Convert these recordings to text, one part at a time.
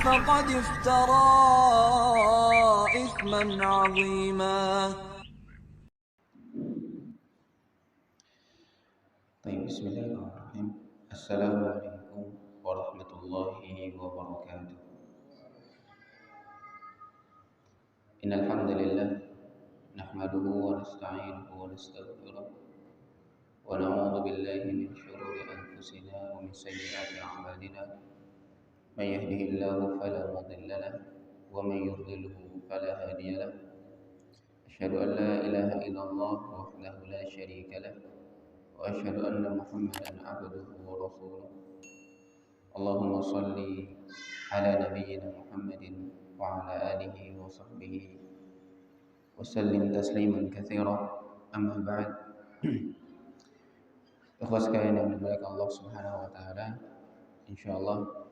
فقد افترى إثما عظيما. بسم الله الرحمن الرحيم. السلام عليكم ورحمة الله وبركاته. إن الحمد لله نحمده ونستعينه ونستغفره ونعوذ بالله من شرور أنفسنا ومن سيئات أعمالنا. من يهده الله فلا مضل له ومن يضلله فلا هادي له. أشهد أن لا إله إلا الله وحده لا شريك له وأشهد أن محمدا عبده ورسوله. اللهم صل على نبينا محمد وعلى آله وصحبه وسلم تسليما كثيرا. أما بعد. Ikhwas sekalian yang dimuliakan Allah Subhanahu wa taala, insyaallah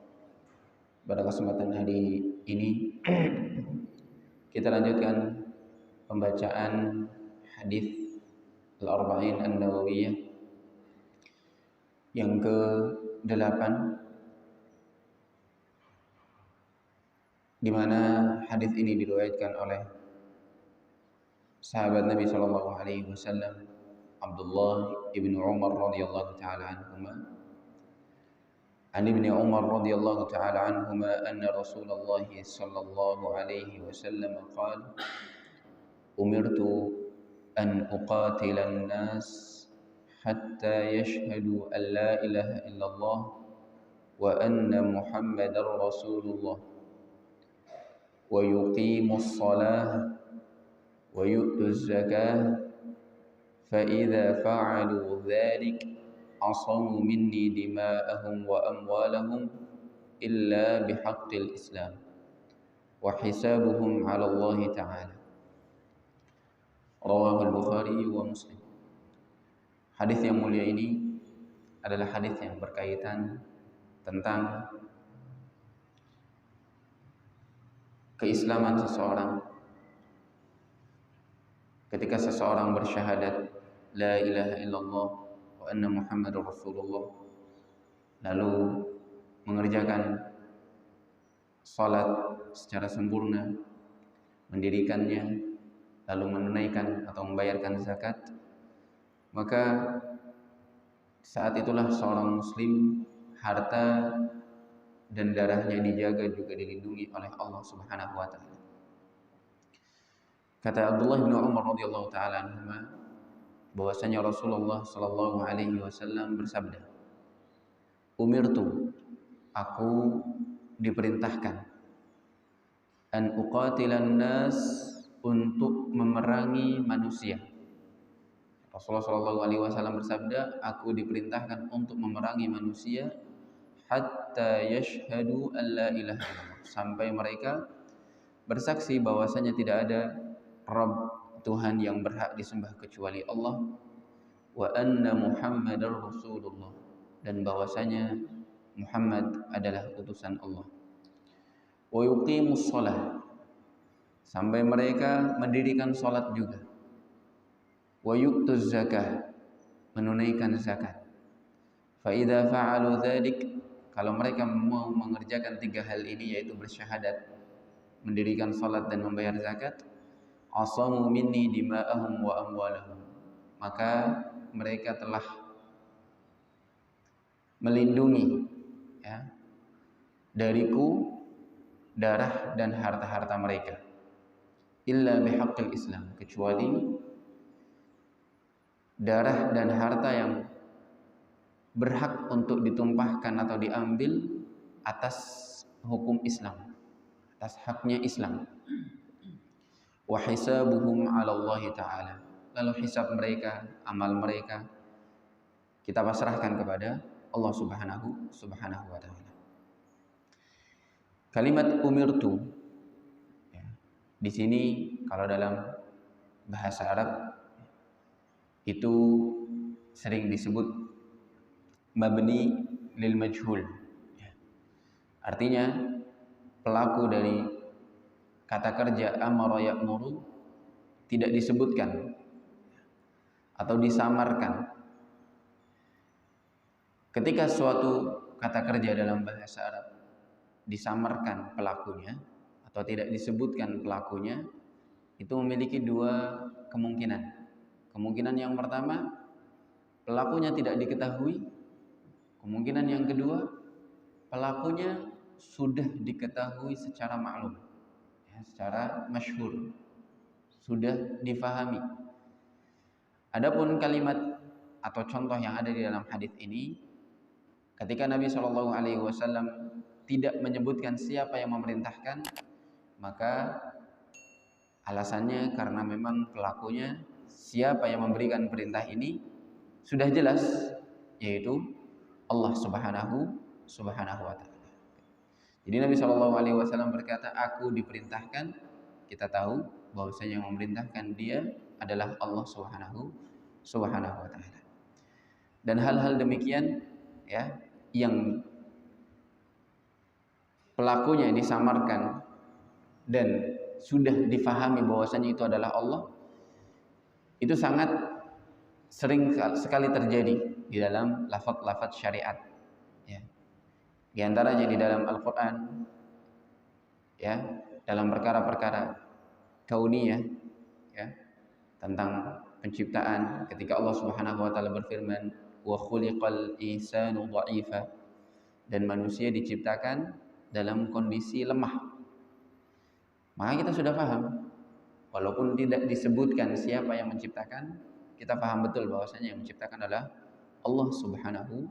pada kesempatan hari ini kita lanjutkan pembacaan hadis Al-Arba'in An-Nawawiyah yang ke-8, di mana hadis ini diriwayatkan oleh sahabat Nabi sallallahu alaihi wasallam Abdullah ibn Umar radhiyallahu taala anhuma. An Ibni Umar radhiyallahu taala anhuma anna Rasulullah sallallahu alaihi wasallam qala umirtu an uqatila an-nas حتى يشهدوا أن لا إله إلا الله وأن محمدا رسول الله ويقيموا الصلاة ويؤتوا الزكاة فإذا فعلوا ذلك عصموا مني دماءهم وأموالهم إلا بحق الإسلام وحسابهم على الله تعالى. رواه البخاري ومسلم. Hadis yang mulia ini adalah hadis yang berkaitan tentang keislaman seseorang ketika seseorang bersyahadat la ilaha illallah wa anna muhammadar rasulullah, lalu mengerjakan salat secara sempurna, mendirikannya, lalu menunaikan atau membayarkan zakat, maka saat itulah seorang muslim harta dan darahnya dijaga juga dilindungi oleh Allah Subhanahu wa taala. Kata Abdullah bin Umar radhiyallahu taala anhuma bahwasanya Rasulullah sallallahu alaihi wasallam bersabda, "Umirtu, aku diperintahkan an uqatilan nas, untuk memerangi manusia." Rasulullah Shallallahu Alaihi Wasallam bersabda, aku diperintahkan untuk memerangi manusia hatta yashhadu an la ilaha illallah, sampai mereka bersaksi bahwasanya tidak ada Rabb, Tuhan yang berhak disembah kecuali Allah, wa anna Muhammadar Rasulullah, dan bahwasanya Muhammad adalah utusan Allah, wa yuqimus shalah, sampai mereka mendirikan salat juga, wa yu'tuz zakah, menunaikan zakat. Fa idza fa'alu dzalik, kalau mereka mau mengerjakan tiga hal ini, yaitu bersyahadat, mendirikan salat dan membayar zakat, asamu minni dima'ahum wa amwalahum, maka mereka telah melindungi dariku darah dan harta-harta mereka, illa bihaqqil Islam, kecuali darah dan harta yang berhak untuk ditumpahkan atau diambil atas hukum Islam, atas haknya Islam. Wa hisabuhum 'ala Allah taala, lalu hisab mereka, amal mereka kita pasrahkan kepada Allah Subhanahu wa taala. Kalimat umirtu di sini kalau dalam bahasa Arab itu sering disebut mabni lil majhul. Artinya pelaku dari kata kerja amara ya'muru tidak disebutkan atau disamarkan. Ketika suatu kata kerja dalam bahasa Arab disamarkan pelakunya atau tidak disebutkan pelakunya, itu memiliki dua kemungkinan. Kemungkinan yang pertama, pelakunya tidak diketahui. Kemungkinan yang kedua, pelakunya sudah diketahui secara maklum, ya, secara masyhur, sudah difahami. Adapun kalimat atau contoh yang ada di dalam hadis ini, ketika Nabi Shallallahu Alaihi Wasallam tidak menyebutkan siapa yang memerintahkan, maka alasannya karena memang pelakunya, siapa yang memberikan perintah ini sudah jelas, yaitu Allah Subhanahu wa Ta'ala. Jadi Nabi Shallallahu Alaihi Wasallam berkata, aku diperintahkan. Kita tahu bahwasanya yang memerintahkan dia adalah Allah Subhanahu wa Ta'ala. Dan hal-hal demikian, ya, yang pelakunya disamarkan dan sudah difahami bahwasanya itu adalah Allah, itu sangat sering sekali terjadi di dalam lafaz-lafaz syariat, ya. Di antaranya di dalam Al-Qur'an, ya, dalam perkara-perkara kauniyah, ya, tentang penciptaan, ketika Allah Subhanahu wa taala berfirman, wa khuliqal insanu dha'ifa, dan manusia diciptakan dalam kondisi lemah. Maka kita sudah paham, walaupun tidak disebutkan siapa yang menciptakan, kita paham betul bahwasanya yang menciptakan adalah Allah Subhanahu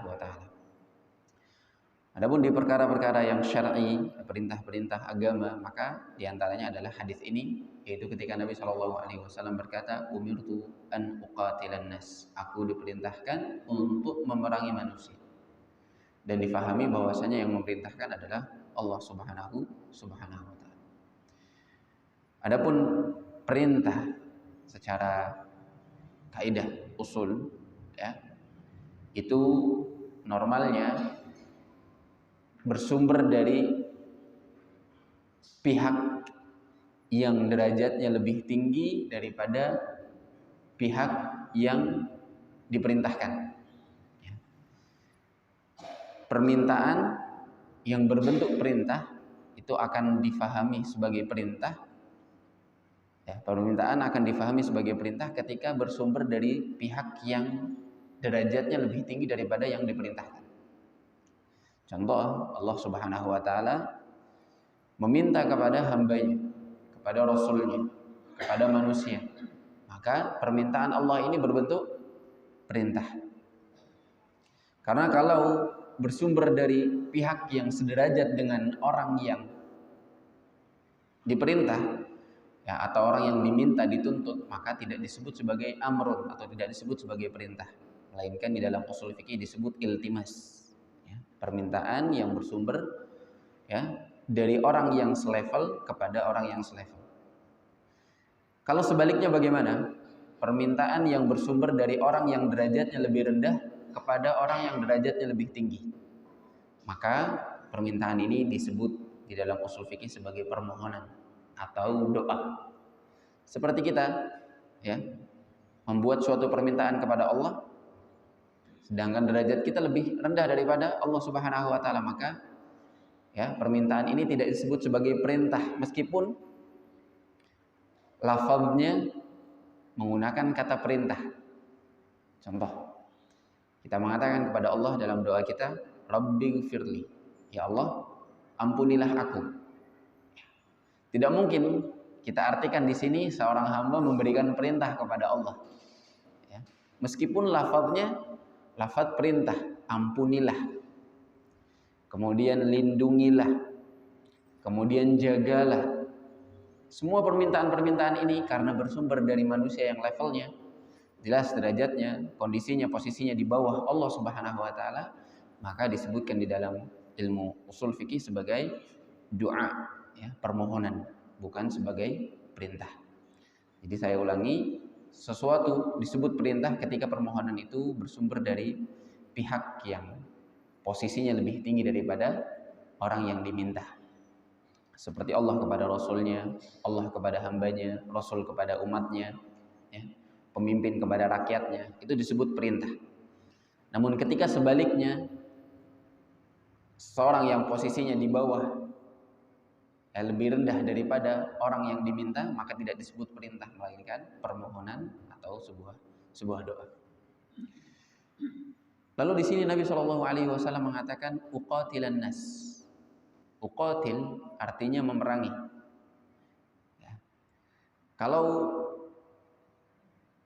wa taala. Adapun di perkara-perkara yang syar'i, perintah-perintah agama, maka diantaranya adalah hadis ini, yaitu ketika Nabi Shallallahu Alaihi Wasallam berkata, umirtu an uqatilan nas, aku diperintahkan untuk memerangi manusia. Dan difahami bahwasanya yang memerintahkan adalah Allah Subhanahu wa taala. Adapun perintah secara kaidah usul, ya, itu normalnya bersumber dari pihak yang derajatnya lebih tinggi daripada pihak yang diperintahkan. Permintaan yang berbentuk perintah itu akan difahami sebagai perintah, ya, permintaan akan difahami sebagai perintah ketika bersumber dari pihak yang derajatnya lebih tinggi daripada yang diperintahkan. Contoh, Allah Subhanahu wa taala meminta kepada hambanya, kepada rasulnya, kepada manusia, maka permintaan Allah ini berbentuk perintah. Karena kalau bersumber dari pihak yang sederajat dengan orang yang diperintah, ya, atau orang yang diminta, dituntut, maka tidak disebut sebagai amrun atau tidak disebut sebagai perintah, melainkan di dalam usul fikih disebut iltimas, ya, permintaan yang bersumber, ya, dari orang yang selevel kepada orang yang selevel. Kalau sebaliknya bagaimana? Permintaan yang bersumber dari orang yang derajatnya lebih rendah kepada orang yang derajatnya lebih tinggi, maka permintaan ini disebut di dalam usul fikih sebagai permohonan atau doa. Seperti kita, ya, membuat suatu permintaan kepada Allah, sedangkan derajat kita lebih rendah daripada Allah Subhanahu wa taala, maka, ya, permintaan ini tidak disebut sebagai perintah meskipun lafaznya menggunakan kata perintah. Contoh, kita mengatakan kepada Allah dalam doa kita, Rabbighfirli, ya Allah, ampunilah aku. Tidak mungkin kita artikan di sini seorang hamba memberikan perintah kepada Allah, ya, meskipun lafaznya lafaz perintah, ampunilah, kemudian lindungilah, kemudian jagalah. Semua permintaan-permintaan ini karena bersumber dari manusia yang levelnya jelas derajatnya, kondisinya, posisinya di bawah Allah Subhanahu wa taala, maka disebutkan di dalam ilmu usul fikih sebagai doa, ya, permohonan, bukan sebagai perintah. Jadi saya ulangi, sesuatu disebut perintah ketika permohonan itu bersumber dari pihak yang posisinya lebih tinggi daripada orang yang diminta. Seperti Allah kepada Rasulnya, Allah kepada hambanya, Rasul kepada umatnya, ya, pemimpin kepada rakyatnya, itu disebut perintah. Namun ketika sebaliknya, seorang yang posisinya di bawah, lebih rendah daripada orang yang diminta, maka tidak disebut perintah, melainkan permohonan atau sebuah doa. Lalu di sini Nabi SAW mengatakan uqatilan nas. Uqatil artinya memerangi. Ya. Kalau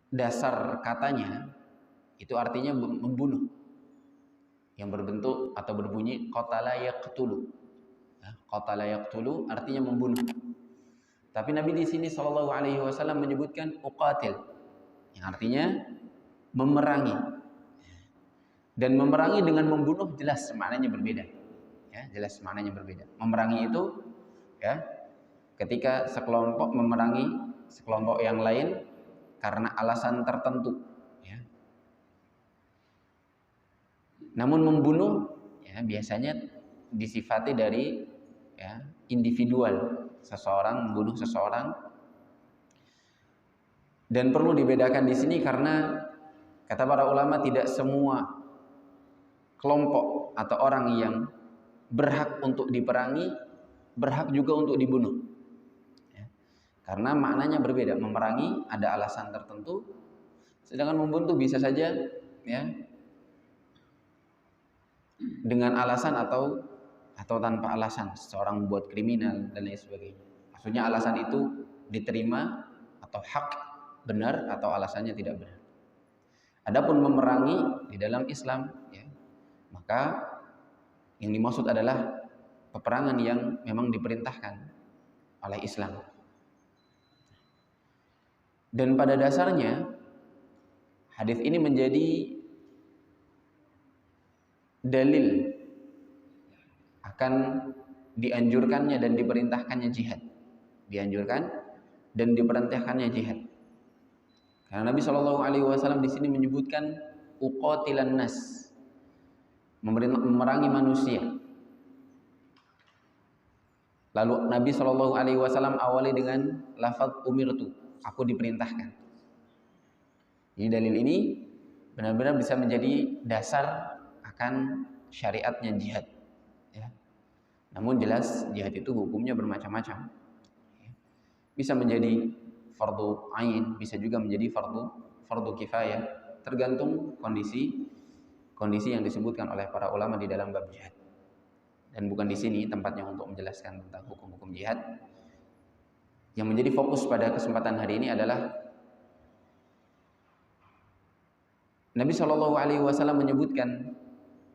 dasar katanya itu artinya membunuh, yang berbentuk atau berbunyi qatala yaqtulu. Ya, qatala yaqtulu artinya membunuh. Tapi Nabi di sini SAW menyebutkan uqatil, yang artinya memerangi. Dan memerangi dengan membunuh jelas maknanya berbeda. Ya, jelas maknanya berbeda. Memerangi itu ya, ketika sekelompok memerangi sekelompok yang lain karena alasan tertentu. Ya. Namun membunuh ya, biasanya disifati dari ya, individual, seseorang membunuh seseorang. Dan perlu dibedakan di sini karena kata para ulama tidak semua kelompok atau orang yang berhak untuk diperangi berhak juga untuk dibunuh. Ya. Karena maknanya berbeda. Memerangi ada alasan tertentu, sedangkan membunuh bisa saja ya dengan alasan atau tanpa alasan, seseorang membuat kriminal dan lain sebagainya. Maksudnya alasan itu diterima atau hak benar atau alasannya tidak benar. Adapun memerangi di dalam Islam ya, maka yang dimaksud adalah peperangan yang memang diperintahkan oleh Islam. Dan pada dasarnya hadis ini menjadi dalil akan dianjurkannya dan diperintahkannya jihad. Dianjurkan dan diperintahkannya jihad. Karena Nabi SAW di sini menyebutkan uqatilan nas, memerangi manusia. Lalu Nabi SAW awali dengan lafaz umirtu, aku diperintahkan. Jadi dalil ini benar-benar bisa menjadi dasar akan syariatnya jihad. Ya. Namun jelas jihad itu hukumnya bermacam-macam. Bisa menjadi fardu ain, bisa juga menjadi fardu kifayah, tergantung kondisi yang disebutkan oleh para ulama di dalam bab jihad. Dan bukan di sini tempatnya untuk menjelaskan tentang hukum-hukum jihad. Yang menjadi fokus pada kesempatan hari ini adalah Nabi SAW menyebutkan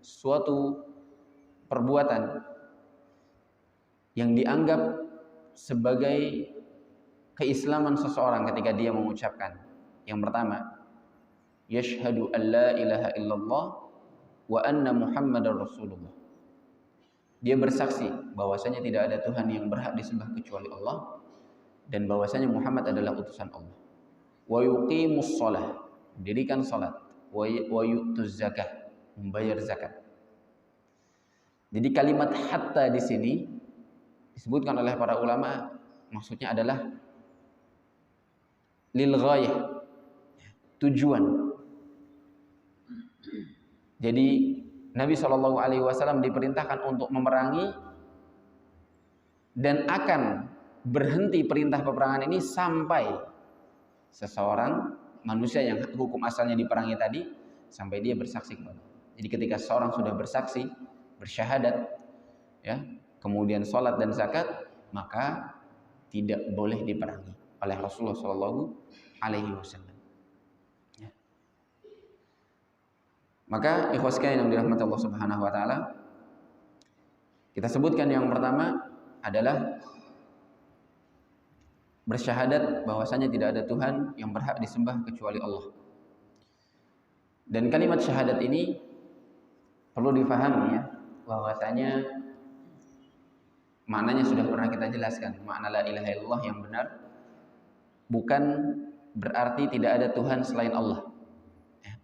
suatu perbuatan yang dianggap sebagai keislaman seseorang ketika dia mengucapkan. Yang pertama, yashhadu an la ilaha illallah wa anna muhammadar rasulullah. Dia bersaksi bahwasanya tidak ada Tuhan yang berhak disembah kecuali Allah dan bahwasanya Muhammad adalah utusan Allah. Wa yuqimus shalah, mendirikan salat, wa yu'tuz zakah, membayar zakat. Jadi kalimat hatta di sini disebutkan oleh para ulama maksudnya adalah lil ghayah, tujuan. Jadi Nabi SAW diperintahkan untuk memerangi dan akan berhenti perintah peperangan ini sampai seseorang manusia yang hukum asalnya diperangi tadi sampai dia bersaksi kepada Allah. Jadi ketika seseorang sudah bersaksi, bersyahadat, ya, kemudian sholat dan zakat, maka tidak boleh diperangi oleh Rasulullah SAW. Ya. Maka ikhwas sekalian yang dirahmati Allah Subhanahu Wa Taala, kita sebutkan yang pertama adalah bersyahadat bahwasanya tidak ada Tuhan yang berhak disembah kecuali Allah. Dan kalimat syahadat ini perlu difahami ya, bahwasanya maknanya sudah pernah kita jelaskan. Makna la ilaha illallah yang benar bukan berarti tidak ada Tuhan selain Allah. Ya.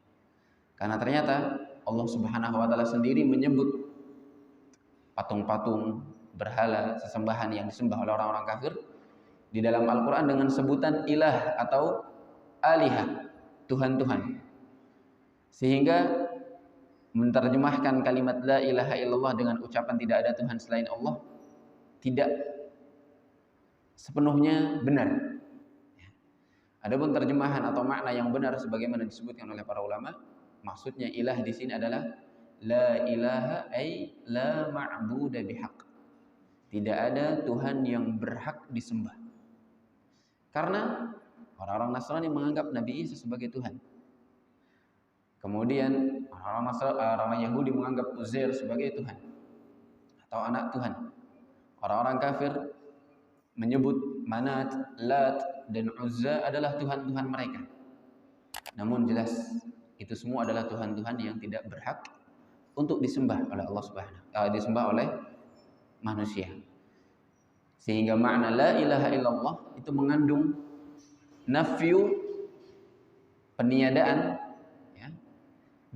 Karena ternyata Allah Subhanahu Wa Taala sendiri menyebut patung-patung, berhala, sesembahan yang disembah oleh orang-orang kafir di dalam Al-Quran dengan sebutan ilah atau alihah, Tuhan-Tuhan. Sehingga menerjemahkan kalimat la ilaha illallah dengan ucapan tidak ada Tuhan selain Allah tidak sepenuhnya benar. Adapun terjemahan atau makna yang benar sebagaimana disebutkan oleh para ulama, maksudnya ilah di sini adalah la ilaha ay la ma'budu bihaq. Tidak ada Tuhan yang berhak disembah. Karena orang-orang Nasrani menganggap Nabi Isa sebagai Tuhan. Kemudian orang-orang Yahudi menganggap Uzair sebagai Tuhan atau anak Tuhan. Orang-orang kafir menyebut Manat, Lat, dan Uzza adalah Tuhan-Tuhan mereka. Namun jelas itu semua adalah Tuhan-Tuhan yang tidak berhak untuk disembah oleh Allah Subhanahu wa taala, disembah oleh manusia. Sehingga makna la ilaha illallah itu mengandung nafyu, peniadaan, ya,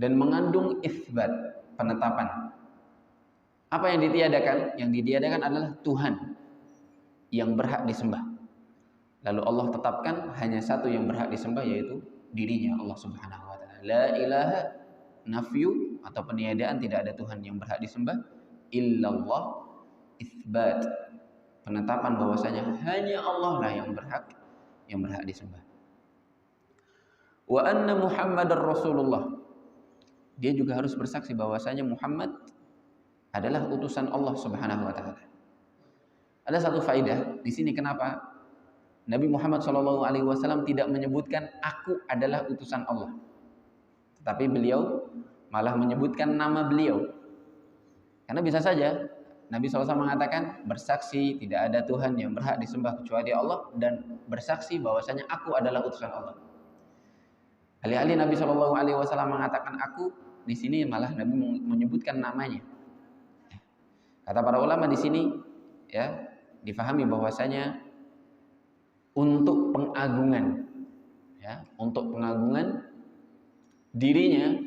dan mengandung itsbat, penetapan. Apa yang ditiadakan? Yang ditiadakan adalah Tuhan yang berhak disembah. Lalu Allah tetapkan hanya satu yang berhak disembah, yaitu dirinya Allah Subhanahu wa taala. La ilaha, nafyu atau peniadaan, tidak ada Tuhan yang berhak disembah, illallah, itsbat, penetapan bahwasanya hanya Allah lah yang berhak disembah. Wa anna Muhammadar Rasulullah. Dia juga harus bersaksi bahwasanya Muhammad adalah utusan Allah Subhanahu wa taala. Ada satu faedah di sini, kenapa Nabi Muhammad SAW tidak menyebutkan aku adalah utusan Allah, tetapi beliau malah menyebutkan nama beliau. Karena bisa saja Nabi SAW mengatakan bersaksi tidak ada Tuhan yang berhak disembah kecuali Allah, dan bersaksi bahwasanya aku adalah utusan Allah. Alih-alih Nabi SAW mengatakan aku, di sini malah Nabi menyebutkan namanya. Kata para ulama di sini, ya, difahami bahwasanya untuk pengagungan, ya, untuk pengagungan dirinya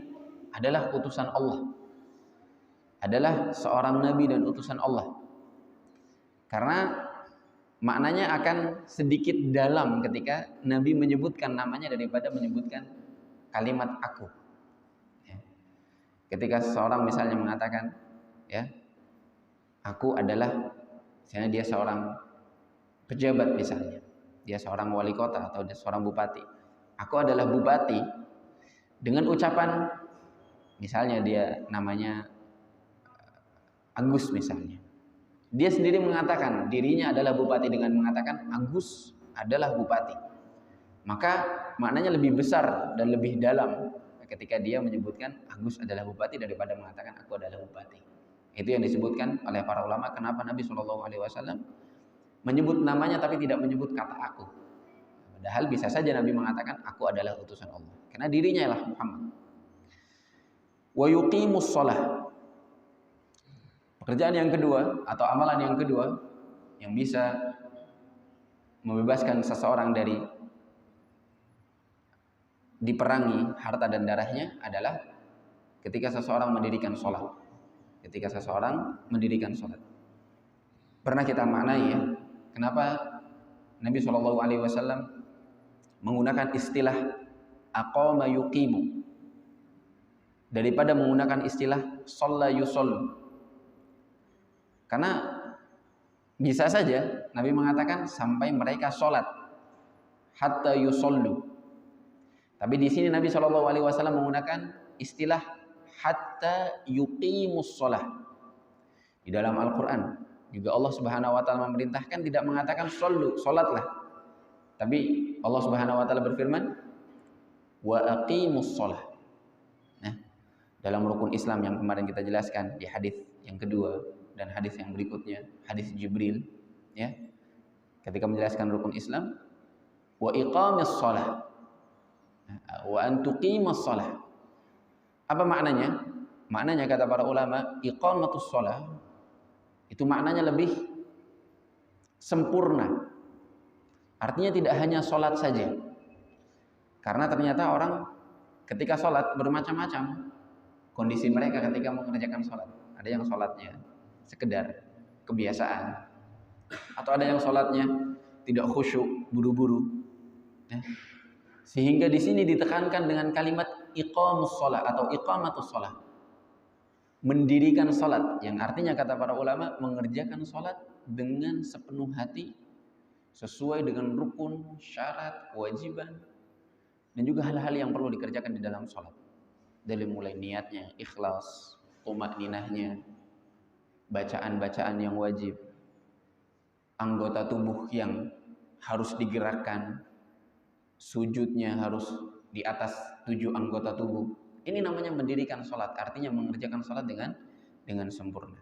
adalah utusan Allah, adalah seorang nabi dan utusan Allah. Karena maknanya akan sedikit dalam ketika Nabi menyebutkan namanya daripada menyebutkan kalimat aku. Ya. Ketika seseorang misalnya mengatakan, ya, aku adalah, misalnya dia seorang pejabat, misalnya dia seorang wali kota atau dia seorang bupati, aku adalah bupati, dengan ucapan misalnya dia namanya Agus misalnya, dia sendiri mengatakan dirinya adalah bupati dengan mengatakan Agus adalah bupati, maka maknanya lebih besar dan lebih dalam ketika dia menyebutkan Agus adalah bupati daripada mengatakan aku adalah bupati. Itu yang disebutkan oleh para ulama kenapa Nabi SAW menyebut namanya tapi tidak menyebut kata aku. Padahal bisa saja Nabi mengatakan aku adalah utusan Allah, karena dirinya ialah Muhammad. Wa yuqimus shalah. Pekerjaan yang kedua atau amalan yang kedua yang bisa membebaskan seseorang dari diperangi harta dan darahnya adalah ketika seseorang mendirikan sholat. Ketika seseorang mendirikan sholat, pernah kita maknai, ya, kenapa Nabi SAW menggunakan istilah aqama yuqimu daripada menggunakan istilah shalla yusallu. Karena bisa saja Nabi mengatakan sampai mereka sholat, hatta yusallu. Tapi di sini Nabi SAW menggunakan istilah hatta yuqimus shalah. Di dalam Al-Qur'an juga Allah Subhanahu wa taala memerintahkan tidak mengatakan shollu, salatlah. Tapi Allah Subhanahu wa taala berfirman wa aqimus shalah. Nah, dalam rukun Islam yang kemarin kita jelaskan di hadis yang kedua dan hadis yang berikutnya, hadis Jibril, ya. Ketika menjelaskan rukun Islam, wa iqamis shalah wa an tuqimas shalah. Apa maknanya? Maknanya kata para ulama, iqamatus shalah itu maknanya lebih sempurna. Artinya tidak hanya sholat saja. Karena ternyata orang ketika sholat bermacam-macam kondisi mereka ketika mengerjakan sholat. Ada yang sholatnya sekedar kebiasaan, atau ada yang sholatnya tidak khusyuk, buru-buru. Ya. Sehingga di sini ditekankan dengan kalimat iqamus shalah atau iqamatus shalah. mendirikan sholat, yang artinya kata para ulama mengerjakan sholat dengan sepenuh hati sesuai dengan rukun, syarat, kewajiban, dan juga hal-hal yang perlu dikerjakan di dalam sholat, dari mulai niatnya, ikhlas, tumakninahnya, bacaan-bacaan yang wajib, anggota tubuh yang harus digerakkan, sujudnya harus di atas 7 anggota tubuh. Ini namanya mendirikan sholat, artinya mengerjakan sholat dengan sempurna.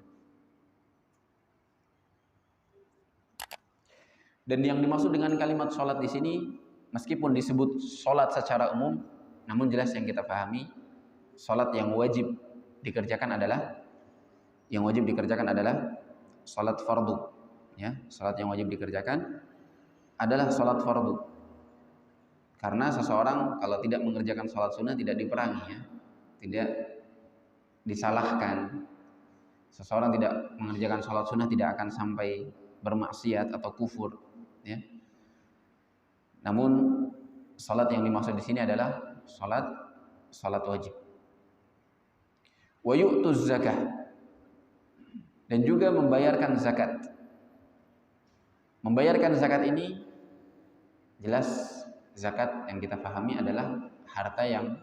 Dan yang dimaksud dengan kalimat sholat di sini, meskipun disebut sholat secara umum, namun jelas yang kita pahami, sholat yang wajib dikerjakan adalah sholat fardu. Ya, sholat yang wajib dikerjakan adalah sholat fardu. Karena seseorang kalau tidak mengerjakan sholat sunnah tidak diperangi, ya, tidak disalahkan. Seseorang tidak mengerjakan sholat sunnah tidak akan sampai bermaksiat atau kufur, ya. Namun sholat yang dimaksud di sini adalah sholat wajib. Wa yu'tuz zakah, dan juga membayarkan zakat. Membayarkan zakat ini jelas zakat yang kita pahami adalah harta yang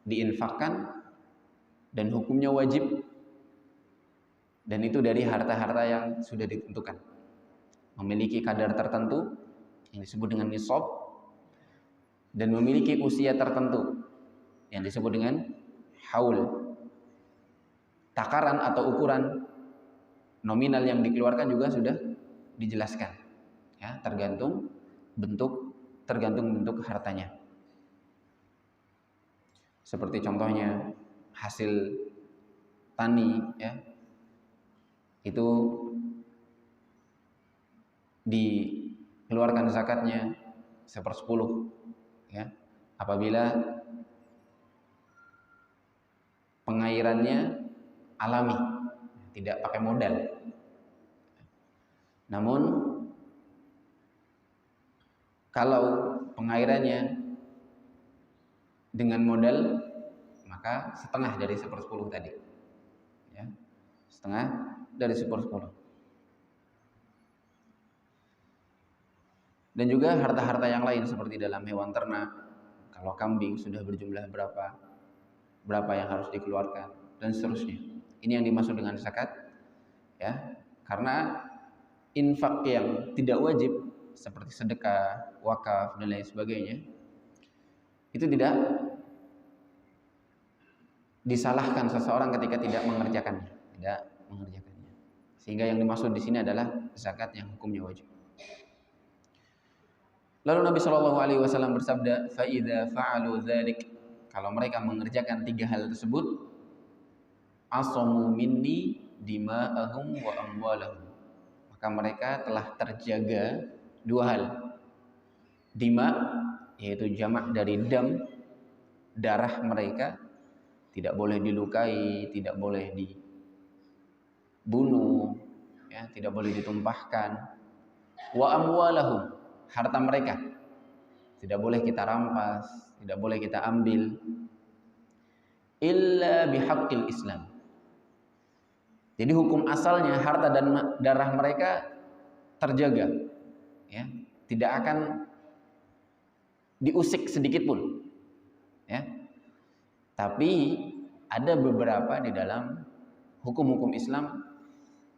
diinfakkan dan hukumnya wajib, dan itu dari harta-harta yang sudah ditentukan, memiliki kadar tertentu yang disebut dengan nisab, dan memiliki usia tertentu yang disebut dengan haul. Takaran atau ukuran nominal yang dikeluarkan juga sudah dijelaskan, ya, tergantung bentuk hartanya. Seperti contohnya hasil tani, ya, itu dikeluarkan zakatnya 1/10, ya, apabila pengairannya alami, tidak pakai modal. Namun kalau pengairannya dengan modal, maka setengah dari 1/10 tadi, ya, setengah dari 1/10. Dan juga harta-harta yang lain seperti dalam hewan ternak, kalau kambing sudah berjumlah berapa yang harus dikeluarkan, dan seterusnya. Ini yang dimaksud dengan zakat, ya, karena infak yang tidak wajib seperti sedekah, wakaf, dan lain sebagainya, itu tidak disalahkan seseorang ketika tidak mengerjakannya. Sehingga yang dimaksud di sini adalah zakat yang hukumnya wajib. Lalu Nabi Shallallahu Alaihi Wasallam bersabda, "Faida fa'alu dzalik", kalau mereka mengerjakan 3 hal tersebut, asamu minni dima'ahum wa amwalahum, maka mereka telah terjaga 2 hal. Dima, yaitu jamak dari dam, darah mereka tidak boleh dilukai, tidak boleh dibunuh, ya, tidak boleh ditumpahkan. Wa amwalahum, harta mereka tidak boleh kita rampas, tidak boleh kita ambil, illa bihaqqil Islam. Jadi hukum asalnya harta dan darah mereka terjaga, ya, tidak akan diusik sedikit pun, ya. Tapi ada beberapa di dalam hukum-hukum Islam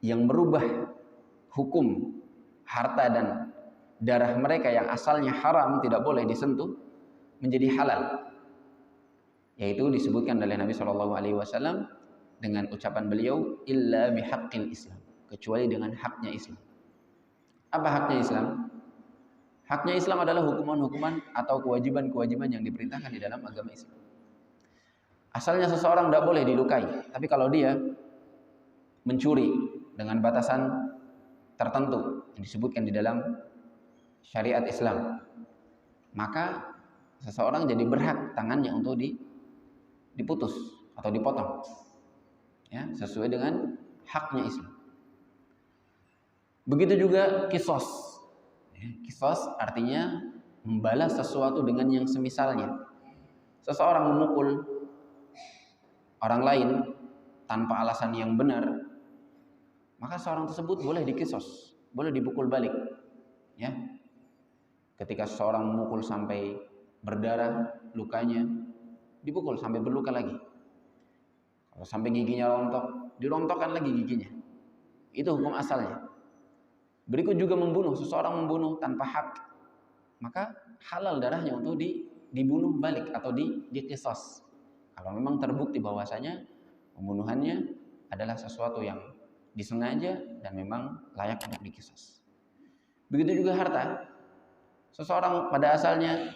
yang merubah hukum harta dan darah mereka yang asalnya haram, tidak boleh disentuh, menjadi halal. Yaitu disebutkan oleh Nabi Shallallahu Alaihi Wasallam dengan ucapan beliau, illa bihaqqil Islam, kecuali dengan haknya Islam. Apa haknya Islam? Haknya Islam adalah hukuman-hukuman atau kewajiban-kewajiban yang diperintahkan di dalam agama Islam. Asalnya seseorang tidak boleh dilukai, tapi kalau dia mencuri dengan batasan tertentu yang disebutkan di dalam syariat Islam, maka seseorang jadi berhak tangannya untuk diputus atau dipotong, ya, sesuai dengan haknya Islam. Begitu juga kisos. Kisos artinya membalas sesuatu dengan yang semisalnya. Seseorang memukul orang lain tanpa alasan yang benar, maka seorang tersebut boleh dikisos, boleh dipukul balik. Ya, ketika seseorang memukul sampai berdarah lukanya, dipukul sampai berluka lagi. Kalau sampai giginya rontok, dirontokkan lagi giginya. Itu hukum asalnya. Berikut juga membunuh, seseorang membunuh tanpa hak, maka halal darahnya untuk dibunuh balik atau dikisos. Kalau memang terbukti bahwasanya pembunuhannya adalah sesuatu yang disengaja dan memang layak untuk dikisos. Begitu juga harta. Seseorang pada asalnya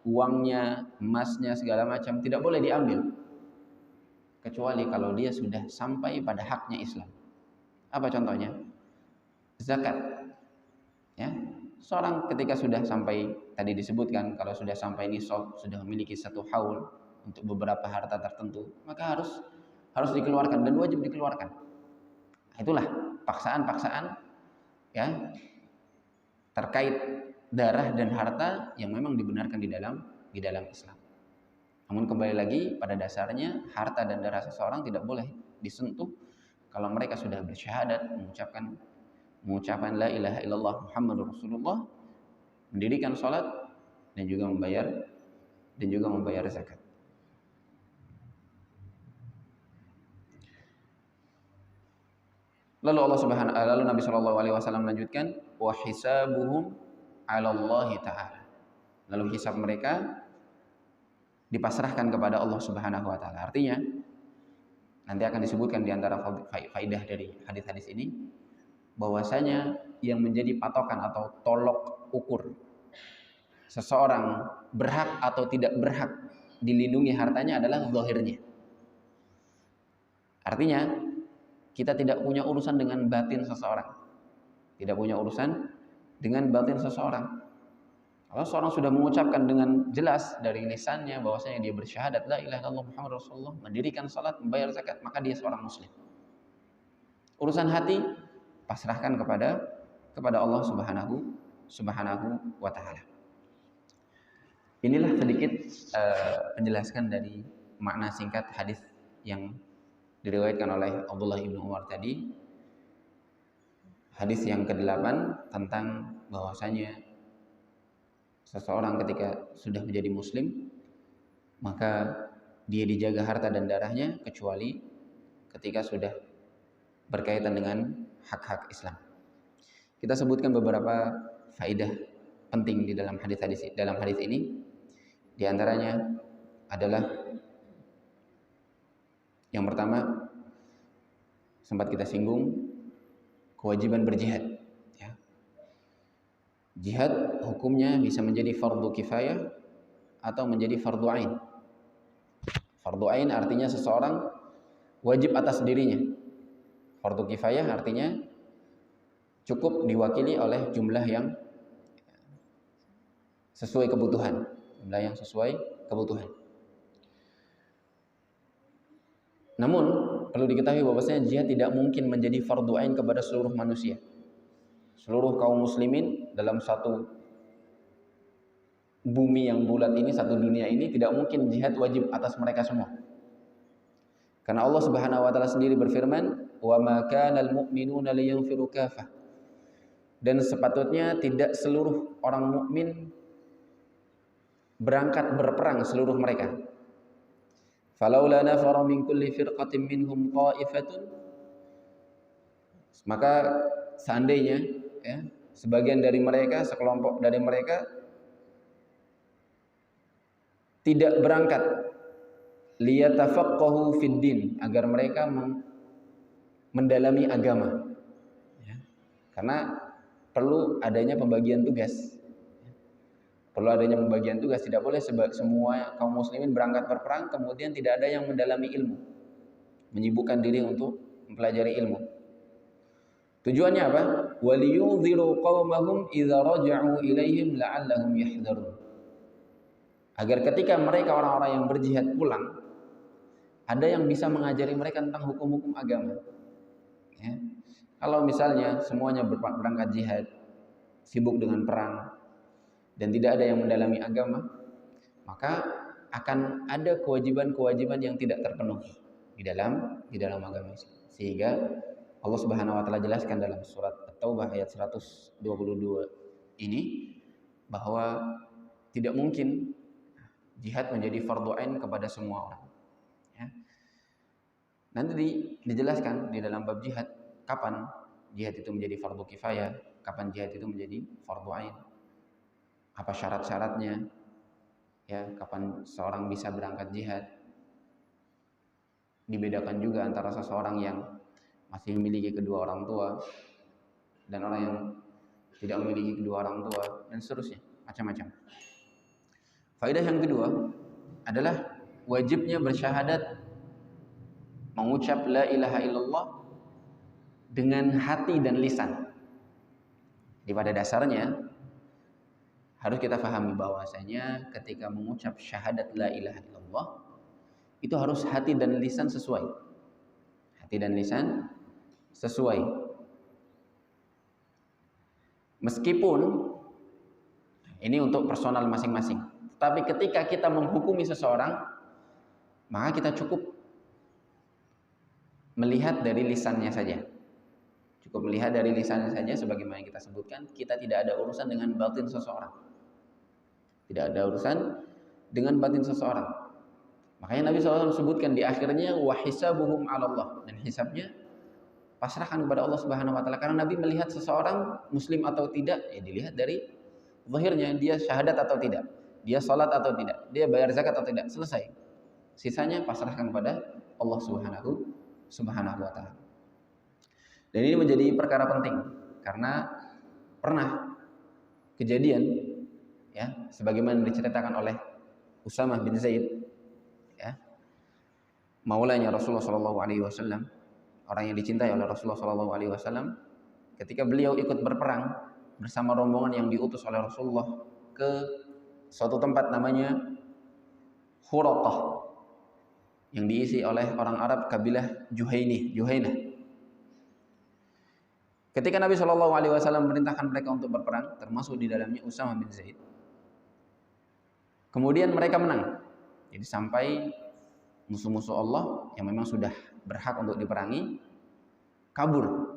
uangnya, emasnya, segala macam tidak boleh diambil kecuali kalau dia sudah sampai pada haknya Islam. Apa contohnya? Zakat. Ya, seorang ketika sudah sampai, tadi disebutkan kalau sudah sampai nisab, sudah memiliki 1 haul untuk beberapa harta tertentu, maka harus dikeluarkan dan wajib dikeluarkan. Itulah paksaan-paksaan ya terkait darah dan harta yang memang dibenarkan di dalam Islam. Namun kembali lagi pada dasarnya harta dan darah seseorang tidak boleh disentuh kalau mereka sudah bersyahadat, mengucapkan la ilaha illallah Muhammadur Rasulullah, mendirikan salat dan juga membayar zakat. Lalu Nabi Shallallahu Alaihi Wasallam melanjutkan, wa hisabuhum 'ala Allah Ta'ala. Lalu hisab mereka dipasrahkan kepada Allah Subhanahu Wa Ta'ala. Artinya nanti akan disebutkan di antara faidah dari hadis-hadis ini bahwasanya yang menjadi patokan atau tolok ukur seseorang berhak atau tidak berhak dilindungi hartanya adalah zahirnya. Artinya kita tidak punya urusan dengan batin seseorang. Tidak punya urusan dengan batin seseorang. Kalau seorang sudah mengucapkan dengan jelas dari lisannya bahwasanya dia bersyahadat la ilaha illallah Muhammadur Rasulullah, mendirikan salat, membayar zakat, maka dia seorang muslim. Urusan hati pasrahkan kepada Allah Subhanahu wa Ta'ala. Inilah sedikit penjelasan dari makna singkat hadis yang diriwayatkan oleh Abdullah ibnu Umar tadi. Hadis yang ke-8 tentang bahwasanya seseorang ketika sudah menjadi muslim maka dia dijaga harta dan darahnya kecuali ketika sudah berkaitan dengan hak-hak Islam. Kita sebutkan beberapa faidah penting di dalam hadis ini. Di antaranya adalah yang pertama, sempat kita singgung, kewajiban berjihad. Ya. Jihad hukumnya bisa menjadi fardu kifayah atau menjadi fardu ain. Fardu ain artinya seseorang wajib atas dirinya. Fardu kifayah artinya cukup diwakili oleh jumlah yang sesuai kebutuhan. Namun perlu diketahui bahwasanya jihad tidak mungkin menjadi fardu ain kepada seluruh manusia. Seluruh kaum muslimin dalam satu bumi yang bulat ini, satu dunia ini, tidak mungkin jihad wajib atas mereka semua. Karena Allah Subhanahu wa Ta'ala sendiri berfirman, "Wa ma kana al-mu'minuna liyanfiru kafah." Dan sepatutnya tidak seluruh orang mukmin berangkat berperang seluruh mereka. Falaula nafara min kulli firqatin minhum qa'ifatun, maka seandainya ya, sebagian dari mereka, sekelompok dari mereka tidak berangkat liyatafaqahu fid din, agar mereka mendalami agama ya. Karena perlu adanya pembagian tugas. Tidak boleh semua kaum muslimin berangkat berperang kemudian tidak ada yang mendalami ilmu, menyibukkan diri untuk mempelajari ilmu. Tujuannya apa? Waliyunziru qaumahum idza raja'u ilaihim la'allahum yahdharun. Agar ketika mereka orang-orang yang berjihad pulang, ada yang bisa mengajari mereka tentang hukum-hukum agama. Ya. Kalau misalnya semuanya berangkat jihad, sibuk dengan perang, dan tidak ada yang mendalami agama, maka akan ada kewajiban-kewajiban yang tidak terpenuhi. di dalam agama Islam. Sehingga Allah Subhanahu wa taala jelaskan dalam surat At-Taubah ayat 122 ini bahwa tidak mungkin jihad menjadi fardu ain kepada semua orang. Ya. Nanti dijelaskan di dalam bab jihad kapan jihad itu menjadi fardu kifayah, kapan jihad itu menjadi fardu ain. Apa syarat-syaratnya? Ya, kapan seorang bisa berangkat jihad? Dibedakan juga antara seseorang yang masih memiliki kedua orang tua dan orang yang tidak memiliki kedua orang tua dan seterusnya, macam-macam. Faedah yang kedua adalah wajibnya bersyahadat, mengucap la ilaha illallah dengan hati dan lisan. Di pada dasarnya harus kita pahami bahwasanya ketika mengucap syahadat la ilaha illallah itu harus hati dan lisan sesuai. Hati dan lisan sesuai. Meskipun ini untuk personal masing-masing, tapi ketika kita menghukumi seseorang, maka kita cukup melihat dari lisannya saja. Cukup melihat dari lisannya saja, sebagaimana yang kita sebutkan, kita tidak ada urusan dengan batin seseorang. Tidak ada urusan dengan batin seseorang. Makanya Nabi SAW sebutkan di akhirnya wa hisabuhum 'ala Allah, dan hisabnya pasrahkan kepada Allah Subhanahu wa taala, karena Nabi melihat seseorang muslim atau tidak ya dilihat dari zahirnya, dia syahadat atau tidak, dia salat atau tidak, dia bayar zakat atau tidak, selesai. Sisanya pasrahkan kepada Allah Subhanahu wa taala. Dan ini menjadi perkara penting karena pernah kejadian ya sebagaimana diceritakan oleh Usamah bin Zaid ya, maulanya Rasulullah sallallahu alaihi wasallam, orang yang dicintai oleh Rasulullah sallallahu alaihi wasallam, ketika beliau ikut berperang bersama rombongan yang diutus oleh Rasulullah ke suatu tempat namanya Huraqah yang diisi oleh orang Arab kabilah Juhainah. Ketika Nabi sallallahu alaihi wasallam memerintahkan mereka untuk berperang, termasuk di dalamnya Usamah bin Zaid. Kemudian mereka menang. Jadi sampai musuh-musuh Allah yang memang sudah berhak untuk diperangi kabur.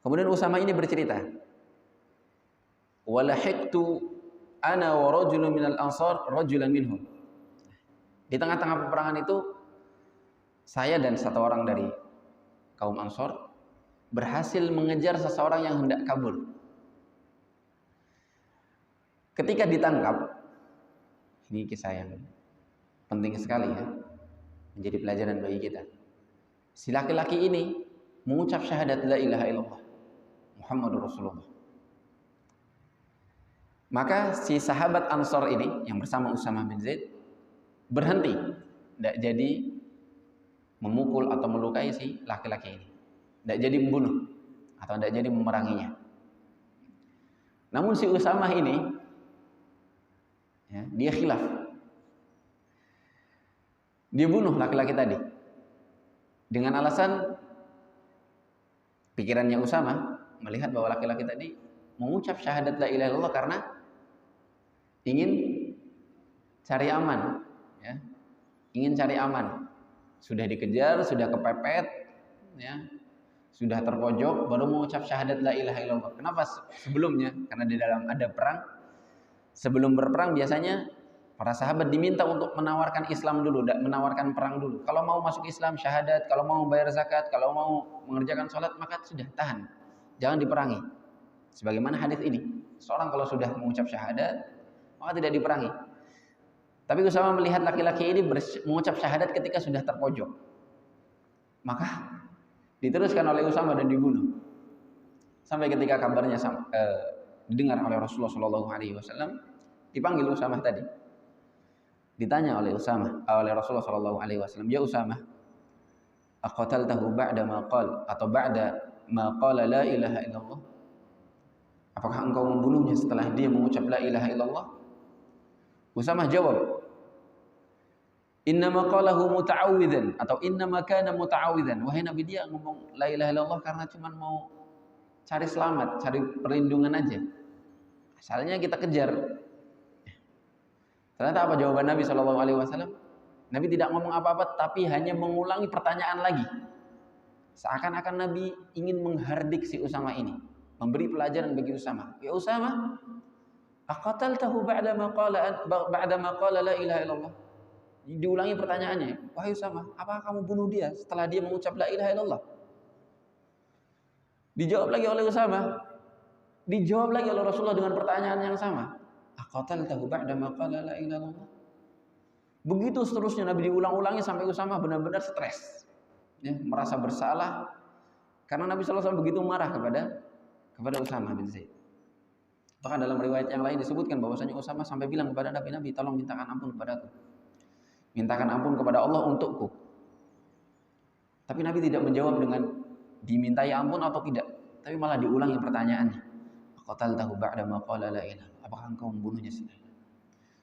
Kemudian Usamah ini bercerita, "Walahiqtu ana wa rajulun minal ansar rajulan minhum." Di tengah-tengah peperangan itu saya dan satu orang dari kaum Ansor berhasil mengejar seseorang yang hendak kabur. Ketika ditangkap, ini kisah yang penting sekali ya, menjadi pelajaran bagi kita. Si laki-laki ini mengucap syahadat la ilaha illallah Muhammadur Rasulullah. Maka si sahabat Ansor ini yang bersama Usamah bin Zaid berhenti, tidak jadi memukul atau melukai si laki-laki ini, tidak jadi membunuh atau tidak jadi memeranginya. Namun si Usamah ini ya, dia khilaf. Dia bunuh laki-laki tadi dengan alasan pikirannya Usamah melihat bahwa laki-laki tadi mengucap syahadat la ilaha illallah karena ingin cari aman ya. Ingin cari aman. Sudah dikejar, sudah kepepet ya. Sudah terpojok baru mengucap syahadat la ilaha illallah. Kenapa sebelumnya? Karena di dalam ada perang. Sebelum berperang biasanya para sahabat diminta untuk menawarkan Islam dulu, menawarkan perang dulu. Kalau mau masuk Islam syahadat, kalau mau bayar zakat, kalau mau mengerjakan sholat, maka sudah tahan, jangan diperangi. Sebagaimana hadis ini, seorang kalau sudah mengucap syahadat maka tidak diperangi. Tapi Usamah melihat laki-laki ini mengucap syahadat ketika sudah terpojok, maka diteruskan oleh Usamah dan dibunuh. Sampai ketika kabarnya didengar oleh Rasulullah Shallallahu Alaihi Wasallam, dipanggil Usamah tadi, ditanya oleh Rasulullah Shallallahu Alaihi Wasallam, ya Usamah, aqataltahu ba'da ma qala atau ba'da ma qala la ilaha illallah? Apakah engkau membunuhnya setelah dia mengucap la ilaha illallah? Usamah jawab, innama qalahu muta'awwidzan atau innama kana muta'awwidzan. Wahai Nabi, dia ngomong la ilaha illallah karena cuma mau cari selamat, cari perlindungan aja. Asalnya kita kejar. Ternyata apa jawaban Nabi SAW? Nabi tidak ngomong apa-apa, tapi hanya mengulangi pertanyaan lagi. Seakan-akan Nabi ingin menghardik si Usama ini, memberi pelajaran bagi Usama. Ya Usama, aqataltahu ba'dama qala la ilaha illallah. Diulangi pertanyaannya, wahai Usama, apakah kamu bunuh dia setelah dia mengucap la ilaha illallah? Dijawab lagi oleh Usama, dijawab lagi oleh Rasulullah dengan pertanyaan yang sama. Aqataltahu ba'dama qala la ilaha illallah. Begitu seterusnya Nabi diulang-ulangi sampai Usama benar-benar stres, ya, merasa bersalah karena Nabi SAW begitu marah kepada Usama bin Zaid. Bahkan dalam riwayat yang lain disebutkan bahwasanya Usama sampai bilang kepada Nabi, tolong mintakan ampun kepadaku, mintakan ampun kepada Allah untukku. Tapi Nabi tidak menjawab dengan dimintai ampun atau tidak, tapi malah diulangi pertanyaannya. Qataltahu ba'da ma qala la ilaha, apakah engkau membunuhnya?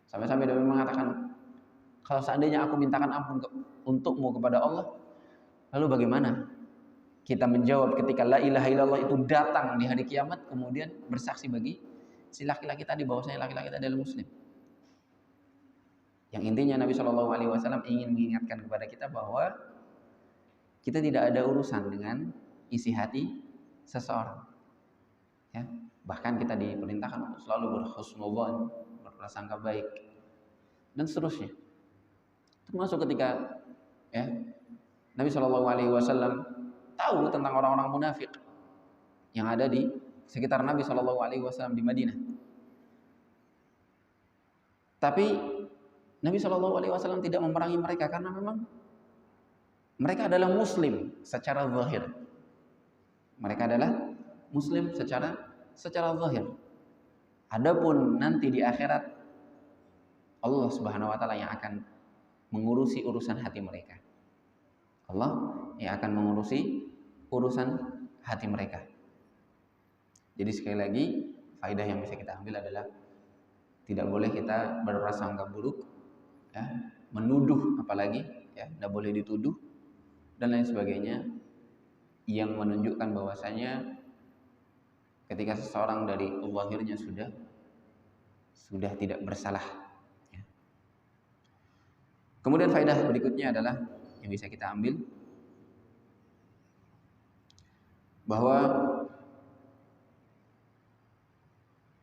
Sampai-sampai Nabi mengatakan, kalau seandainya aku mintakan ampun untukmu kepada Allah, lalu bagaimana kita menjawab ketika la ilaha illallah itu datang di hari kiamat, kemudian bersaksi bagi si laki-laki tadi bahwasanya laki-laki tadi adalah muslim. Yang intinya Nabi SAW ingin mengingatkan kepada kita bahwa kita tidak ada urusan dengan isi hati seseorang, ya. Bahkan kita diperintahkan untuk selalu berhusnudzon, berprasangka baik, dan seterusnya. Termasuk ketika, ya, Nabi SAW tahu tentang orang-orang munafik yang ada di sekitar Nabi SAW di Madinah. Tapi Nabi SAW tidak memerangi mereka karena memang mereka adalah muslim secara zahir. Mereka adalah muslim secara zahir. Adapun nanti di akhirat Allah Subhanahu wa taala yang akan mengurusi urusan hati mereka. Allah yang akan mengurusi urusan hati mereka. Jadi sekali lagi, faedah yang bisa kita ambil adalah tidak boleh kita berprasangka buruk, ya, menuduh apalagi, ya, tidak boleh dituduh dan lain sebagainya, yang menunjukkan bahwasanya ketika seseorang dari zahirnya sudah tidak bersalah. Kemudian faedah berikutnya adalah yang bisa kita ambil bahwa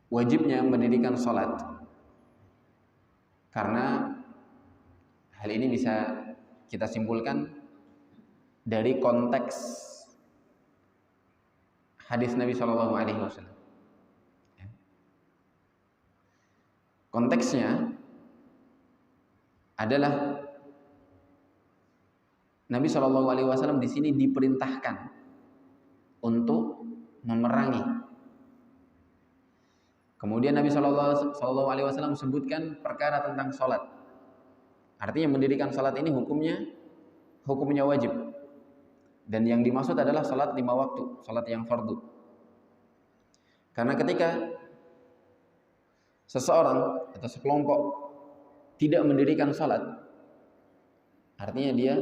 wajibnya mendirikan sholat, karena hal ini bisa kita simpulkan dari konteks hadis Nabi SAW. Konteksnya adalah Nabi SAW di sini diperintahkan untuk memerangi. Kemudian Nabi SAW sebutkan perkara tentang sholat. Artinya mendirikan sholat ini hukumnya wajib. Dan yang dimaksud adalah sholat 5 waktu, sholat yang fardu. Karena ketika seseorang atau sekelompok tidak mendirikan sholat, artinya dia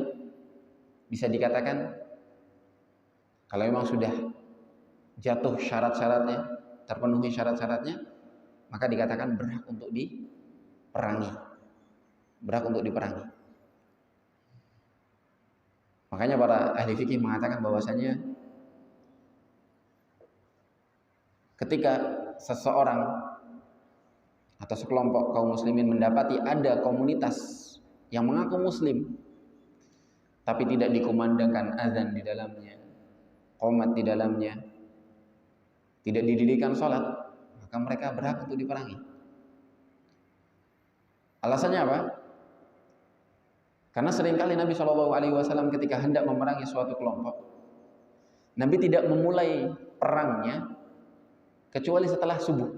bisa dikatakan kalau memang sudah jatuh syarat-syaratnya, terpenuhi syarat-syaratnya, maka dikatakan berhak untuk diperangi. Berhak untuk diperangi. Makanya para ahli fikih mengatakan bahwasanya ketika seseorang atau sekelompok kaum muslimin mendapati ada komunitas yang mengaku muslim tapi tidak dikumandangkan azan di dalamnya, qomat di dalamnya, tidak didirikan sholat, maka mereka berhak untuk diperangi. Alasannya apa? Karena seringkali Nabi SAW ketika hendak memerangi suatu kelompok, Nabi tidak memulai perangnya kecuali setelah subuh.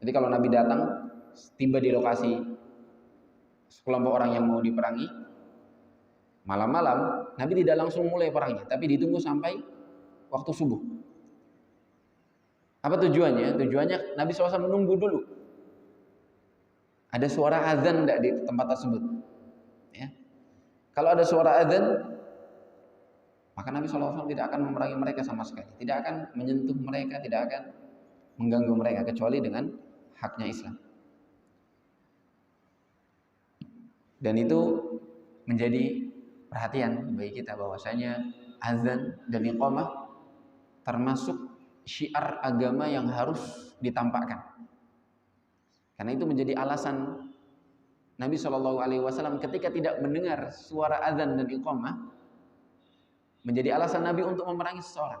Jadi kalau Nabi datang, tiba di lokasi sekelompok orang yang mau diperangi, malam-malam Nabi tidak langsung mulai perangnya, tapi ditunggu sampai waktu subuh. Apa tujuannya? Tujuannya Nabi SAW menunggu dulu. Ada suara azan tidak di tempat tersebut? Ya. Kalau ada suara azan, maka Nabi SAW tidak akan memerangi mereka sama sekali, tidak akan menyentuh mereka, tidak akan mengganggu mereka kecuali dengan haknya Islam. Dan itu menjadi perhatian bagi kita bahwasanya azan dan iqamah termasuk syiar agama yang harus ditampakkan. Karena itu menjadi alasan Nabi SAW ketika tidak mendengar suara azan dan iqamah, menjadi alasan Nabi untuk memerangi seseorang.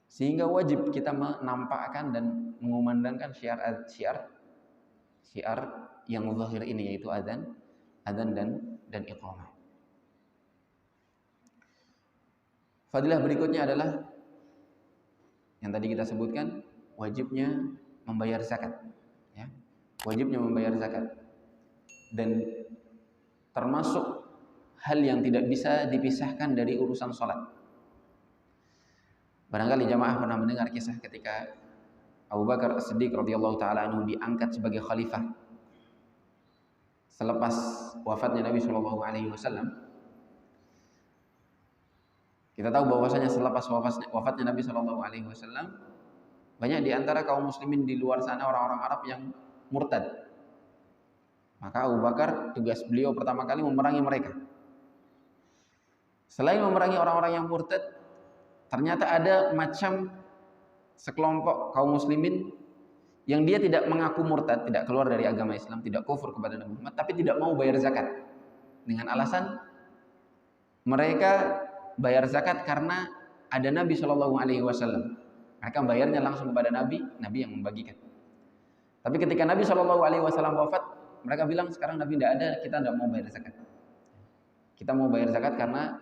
Sehingga wajib kita menampakkan dan mengumandangkan syiar yang zahir ini, yaitu azan dan iqamah. Fadilah berikutnya adalah yang tadi kita sebutkan, wajibnya membayar zakat, ya. Wajibnya membayar zakat. Dan termasuk hal yang tidak bisa dipisahkan dari urusan sholat. Barangkali jamaah pernah mendengar kisah ketika Abu Bakar As-Siddiq radhiyallahu taala anhu diangkat sebagai khalifah selepas wafatnya Nabi Shallallahu alaihi wasallam. Kita tahu bahwasanya selepas wafatnya Nabi Shallallahu alaihi wasallam, banyak di antara kaum muslimin di luar sana orang-orang Arab yang murtad. Maka Abu Bakar, tugas beliau pertama kali memerangi mereka. Selain memerangi orang-orang yang murtad, ternyata ada macam sekelompok kaum muslimin yang dia tidak mengaku murtad, tidak keluar dari agama Islam, tidak kufur kepada Nabi Muhammad, tapi tidak mau bayar zakat. Dengan alasan mereka bayar zakat karena ada Nabi Shallallahu alaihi wasallam. Mereka bayarnya langsung kepada Nabi yang membagikan. Tapi ketika Nabi Shallallahu alaihi wasallam wafat, mereka bilang sekarang Nabi tidak ada, kita tidak mau bayar zakat. Kita mau bayar zakat karena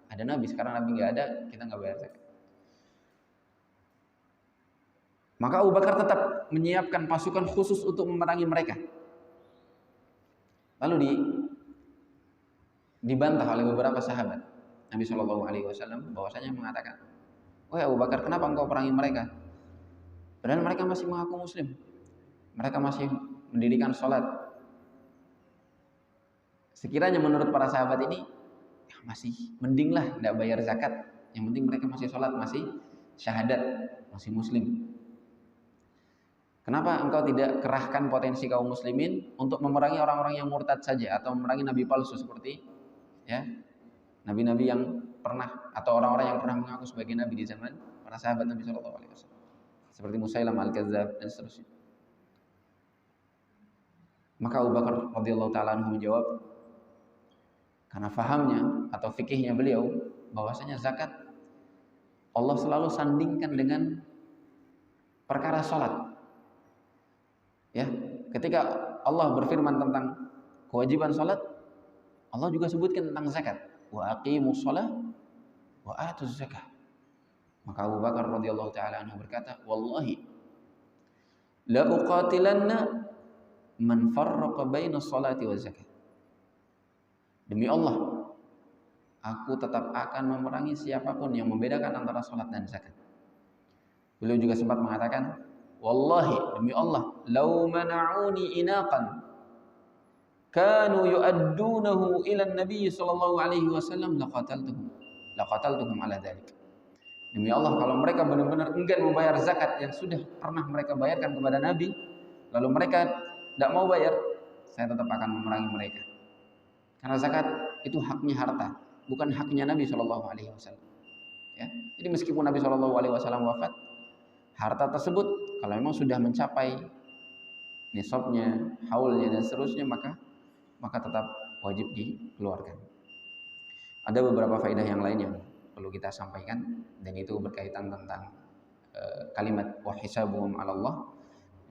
ada Nabi, sekarang Nabi nggak ada, kita nggak bayar zakat. Maka Abu Bakar tetap menyiapkan pasukan khusus untuk memerangi mereka. Lalu dibantah oleh beberapa sahabat Nabi Shallallahu alaihi wasallam, bahwasanya mengatakan, "Wahai Abu Bakar, kenapa engkau perangi mereka? Padahal mereka masih mengaku muslim. Mereka masih mendirikan sholat." Sekiranya menurut para sahabat ini, ya masih mendinglah tidak bayar zakat. Yang penting mereka masih sholat, masih syahadat, masih muslim. Kenapa engkau tidak kerahkan potensi kaum muslimin untuk memerangi orang-orang yang murtad saja, atau memerangi nabi palsu seperti ya nabi-nabi yang pernah, atau orang-orang yang pernah mengaku sebagai nabi di zaman para sahabat Nabi Shallallahu alaihi wasallam, seperti Musailamah al-Kadzdzab dan seterusnya. Maka Abu Bakar radhiyallahu taala anhu menjawab, karena fahamnya atau fikihnya beliau bahwasanya zakat Allah selalu sandingkan dengan perkara salat. Ya, ketika Allah berfirman tentang kewajiban salat, Allah juga sebutkan tentang zakat. Wa aqimus shalah wa atuz zakah. Maka Abu Bakar radhiyallahu taala anhu berkata, "Wallahi la uqatilanna man farraqa baina sholati wa zakah." Demi Allah, aku tetap akan memerangi siapapun yang membedakan antara salat dan zakat. Beliau juga sempat mengatakan, "Wallahi, demi Allah, law mana'uni inaqan kanu yu'addunahu ila an-nabiy sallallahu alaihi wasallam laqataltuhum ala dzalik." Demi Allah, kalau mereka benar-benar enggan membayar zakat yang sudah pernah mereka bayarkan kepada Nabi, lalu mereka tidak mau bayar, saya tetap akan memerangi mereka. Karena zakat itu haknya harta, bukan haknya Nabi Shallallahu alaihi wasallam. Ya. Jadi meskipun Nabi Shallallahu alaihi wasallam wafat, harta tersebut kalau memang sudah mencapai nisabnya, haulnya dan seterusnya, maka tetap wajib dikeluarkan. Ada beberapa faedah yang lain yang perlu kita sampaikan, dan itu berkaitan tentang kalimat wa hisabuhum 'ala Allah,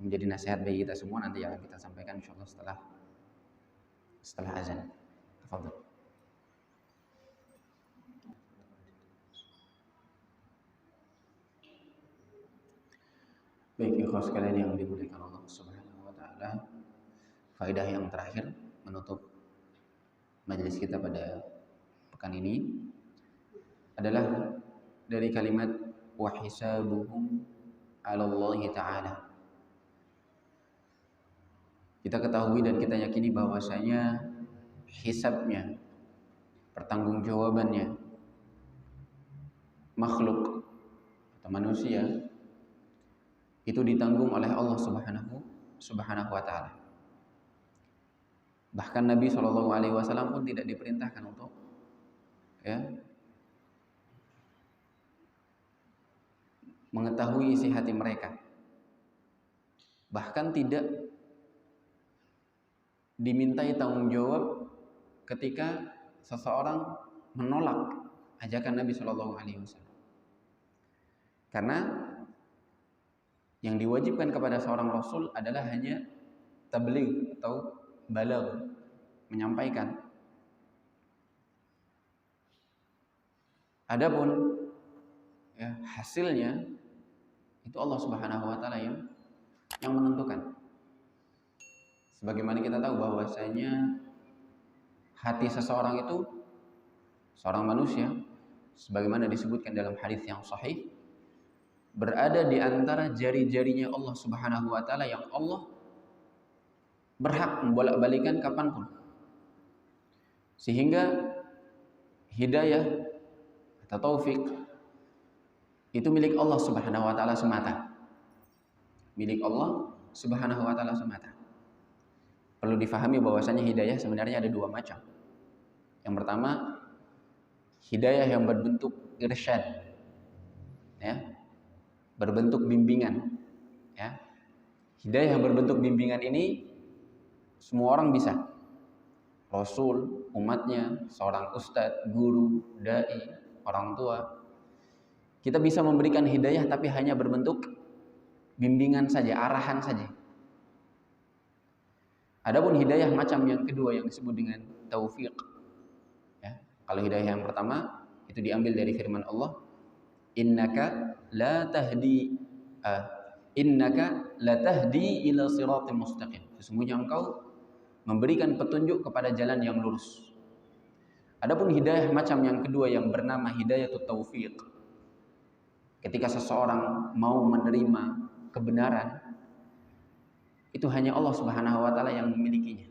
menjadi nasihat bagi kita semua. Nanti akan kita sampaikan insyaallah setelah azan. Tafadhol. Baik, ikhwas sekalian yang dimuliakan Allah Subhanahu wa taala. Faedah yang terakhir menutup majelis kita pada pekan ini adalah dari kalimat wa hisabuhum 'ala Allah taala. Kita ketahui dan kita yakini bahwasanya hisabnya, pertanggungjawabannya makhluk atau manusia itu ditanggung oleh Allah Subhanahu wa taala. Bahkan Nabi SAW pun tidak diperintahkan untuk mengetahui isi hati mereka. Bahkan tidak dimintai tanggung jawab ketika seseorang menolak ajakan Nabi SAW. Karena yang diwajibkan kepada seorang Rasul adalah hanya tabligh atau balagh, menyampaikan. Adapun hasilnya itu Allah Subhanahu wa taala yang menentukan. Sebagaimana kita tahu bahwasanya hati seseorang itu, seorang manusia, sebagaimana disebutkan dalam hadis yang sahih, berada di antara jari-jarinya Allah Subhanahu wa taala yang Allah berhak membolak-balikan kapanpun. Sehingga hidayah atau taufik itu milik Allah Subhanahu wa taala semata. Milik Allah Subhanahu wa taala semata. Perlu difahami bahwasanya hidayah sebenarnya ada dua macam. Yang pertama, hidayah yang berbentuk irsyad, berbentuk bimbingan. Hidayah yang berbentuk bimbingan ini semua orang bisa. Rasul, umatnya, seorang ustadz, guru, dai, orang tua. Kita bisa memberikan hidayah tapi hanya berbentuk bimbingan saja, arahan saja. Adapun hidayah macam yang kedua yang disebut dengan taufiq. Kalau hidayah yang pertama itu diambil dari firman Allah, innaka la tahdi ila siratal mustaqim. Sesungguhnya engkau memberikan petunjuk kepada jalan yang lurus. Adapun hidayah macam yang kedua yang bernama hidayatut taufiq. Ketika seseorang mau menerima kebenaran, itu hanya Allah Subhanahu wa taala yang memilikinya.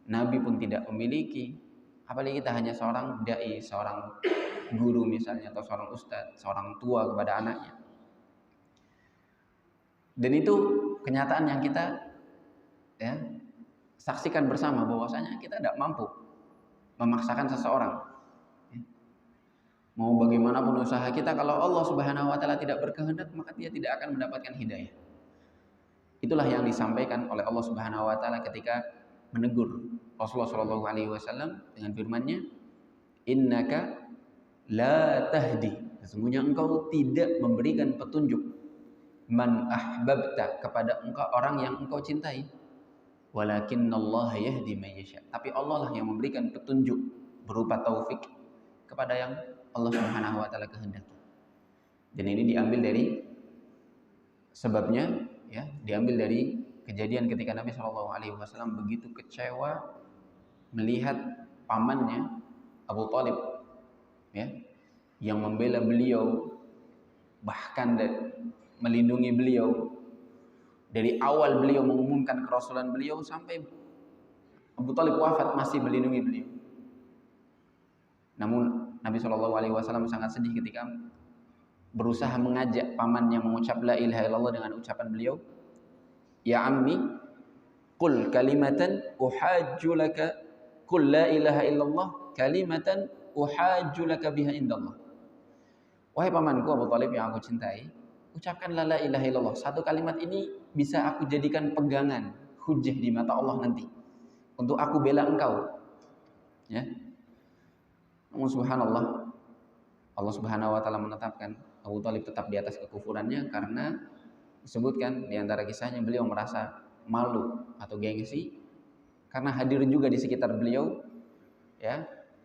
Nabi pun tidak memiliki, apalagi kita hanya seorang dai, seorang guru misalnya, atau seorang ustadz, seorang tua kepada anaknya. Dan itu kenyataan yang kita saksikan bersama, bahwasanya kita tidak mampu memaksakan seseorang. Mau bagaimanapun usaha kita, kalau Allah Subhanahu wa taala tidak berkehendak, maka dia tidak akan mendapatkan hidayah. Itulah yang disampaikan oleh Allah Subhanahu wa taala ketika menegur Rasulullah sallallahu alaihi wasallam dengan firman-Nya, innaka la tahdi. Sesungguhnya engkau tidak memberikan petunjuk man ahbabta, kepada engkau orang yang engkau cintai. Walakinnallaha yahdi man yasha. Tapi Allah lah yang memberikan petunjuk berupa taufik kepada yang Allah Subhanahu wa taala kehendaki. Dan ini diambil dari sebabnya, diambil dari kejadian ketika Nabi Shallallahu alaihi wasallam begitu kecewa melihat pamannya Abu Thalib yang membela beliau, bahkan melindungi beliau dari awal beliau mengumumkan kerasulan beliau sampai Abu Thalib wafat masih melindungi beliau. Namun Nabi SAW sangat sedih ketika berusaha mengajak pamannya mengucap la ilaha illallah dengan ucapan beliau, ya ammi qul kalimatan uhajju laka, qul la ilaha illallah kalimatan uhajju laka biha indallah. Wahai pamanku Abu Thalib yang aku cintai, ucapkanlah la ilaha illallah. Satu kalimat ini bisa aku jadikan pegangan, hujjah di mata Allah nanti untuk aku bela engkau. Namun subhanallah, Allah Subhanahu wa taala menetapkan Abu Thalib tetap di atas kekufurannya karena disebutkan di antara kisahnya beliau merasa malu atau gengsi karena hadir juga di sekitar beliau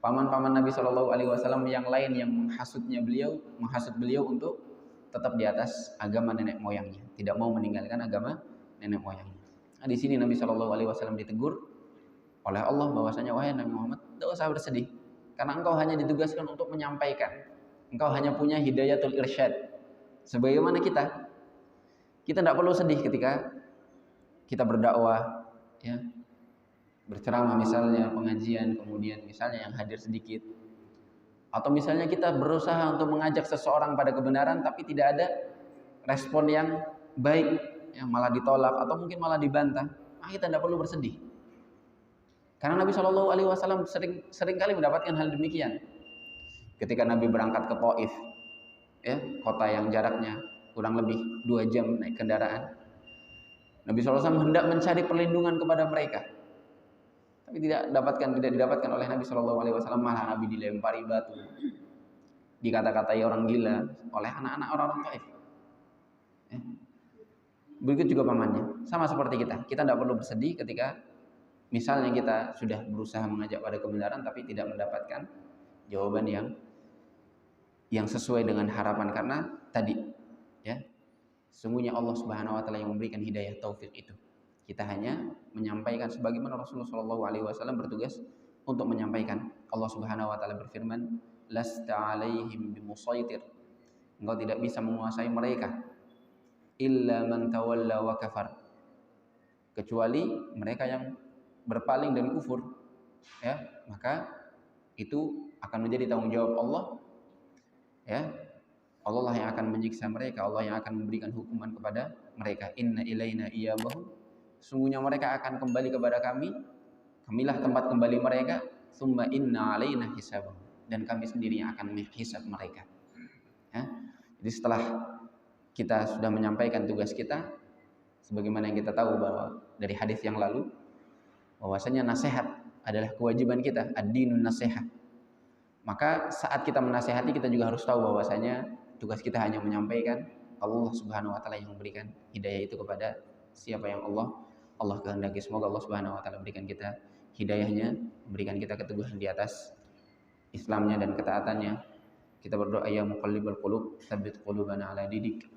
paman-paman Nabi Shallallahu alaihi wasallam yang lain yang menghasut beliau untuk tetap di atas agama nenek moyangnya, tidak mau meninggalkan agama nenek moyangnya. Nah, di sini Nabi Shallallahu alaihi wasallam ditegur oleh Allah bahwasanya, wahai Nabi Muhammad, tidak usah bersedih karena engkau hanya ditugaskan untuk menyampaikan. Engkau hanya punya hidayatul irsyad. Sebagaimana kita tidak perlu sedih ketika kita berdakwah, berceramah misalnya, pengajian, kemudian misalnya yang hadir sedikit. Atau misalnya kita berusaha untuk mengajak seseorang pada kebenaran tapi tidak ada respon yang baik, malah ditolak atau mungkin malah dibantah. Kita tidak perlu bersedih. Karena Nabi Shallallahu Alaihi Wasallam sering kali mendapatkan hal demikian. Ketika Nabi berangkat ke Taif, ya, kota yang jaraknya kurang lebih 2 jam naik kendaraan, Nabi SAW hendak mencari perlindungan kepada mereka, tapi tidak didapatkan oleh Nabi SAW. Malah Nabi dilempari batu, dikata-katai orang gila oleh anak-anak orang-orang Taif. Begitu juga pamannya, sama seperti kita. Kita tidak perlu bersedih ketika misalnya kita sudah berusaha mengajak pada kebenaran tapi tidak mendapatkan jawaban yang sesuai dengan harapan, karena tadi, ya, sesungguhnya Allah Subhanahu wa taala yang memberikan hidayah taufik itu. Kita hanya menyampaikan sebagaimana Rasulullah Shallallahu alaihi wasallam bertugas untuk menyampaikan. Allah Subhanahu wa taala berfirman, "Lasta 'alaihim bimusaitir." Engkau tidak bisa menguasai mereka, illa man tawalla wa kafar. Kecuali mereka yang berpaling dan kufur, ya, maka itu akan menjadi tanggung jawab Allah, ya. Allah lah yang akan menyiksa mereka, Allah yang akan memberikan hukuman kepada mereka. Inna ilaina iyabahum, sungguhnya mereka akan kembali kepada kami, kamilah tempat kembali mereka. Summa inna alaina hisabahum, dan kami sendiri yang akan menghisab mereka, ya. Jadi setelah kita sudah menyampaikan tugas kita, sebagaimana yang kita tahu bahwa dari hadis yang lalu, bahwasanya nasihat adalah kewajiban kita, ad-dinun nasihat. Maka saat kita menasihati, kita juga harus tahu bahwasanya tugas kita hanya menyampaikan. Allah Subhanahu wa taala yang memberikan hidayah itu kepada siapa yang Allah kehendaki. Semoga Allah Subhanahu wa taala berikan kita hidayahnya, memberikan kita keteguhan di atas Islamnya dan ketaatannya. Kita berdoa, ya muqallibal qulub, tsabbit qulubana ala dinik.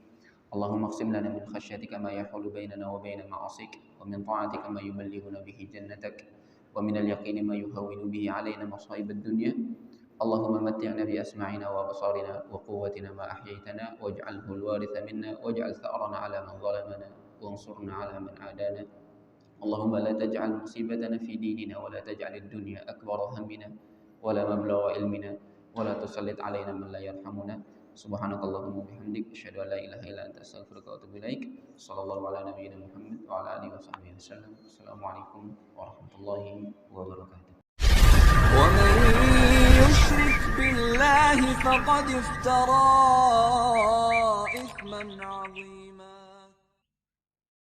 Allahumma qsim lana min khasyatika ma yahulu bainana wa baina ma'asik, wa min ta'atika ma yuballighuna bihi jannatak, wa min al-yaqini ma yuhawwinu bihi alaina masa'ib ad-dunya. Allahumma matti'na bi asma'ina wa basarina wa quwwatina ma ahyaytana waj'alhu al-waritha minna waj'al tha'rana 'ala man zalamana wansurna 'ala man 'adana. Allahumma la taj'al musibatana fi dinina wa la taj'al ad-dunya akbara hammina wa la mablagha ilmina wa la tusallit 'alaina man la yarhamuna. Subhanakallahumma bihamdik, asyhadu an la ilaha illa anta, astaghfiruka wa atubu ilaik. Shallallahu ala nabiyyina Muhammad wa ala alihi washabbihi wasallam. Assalamualaikum warahmatullahi wabarakatuh. ومن يشرك بالله فقد افترى إثما عظيما.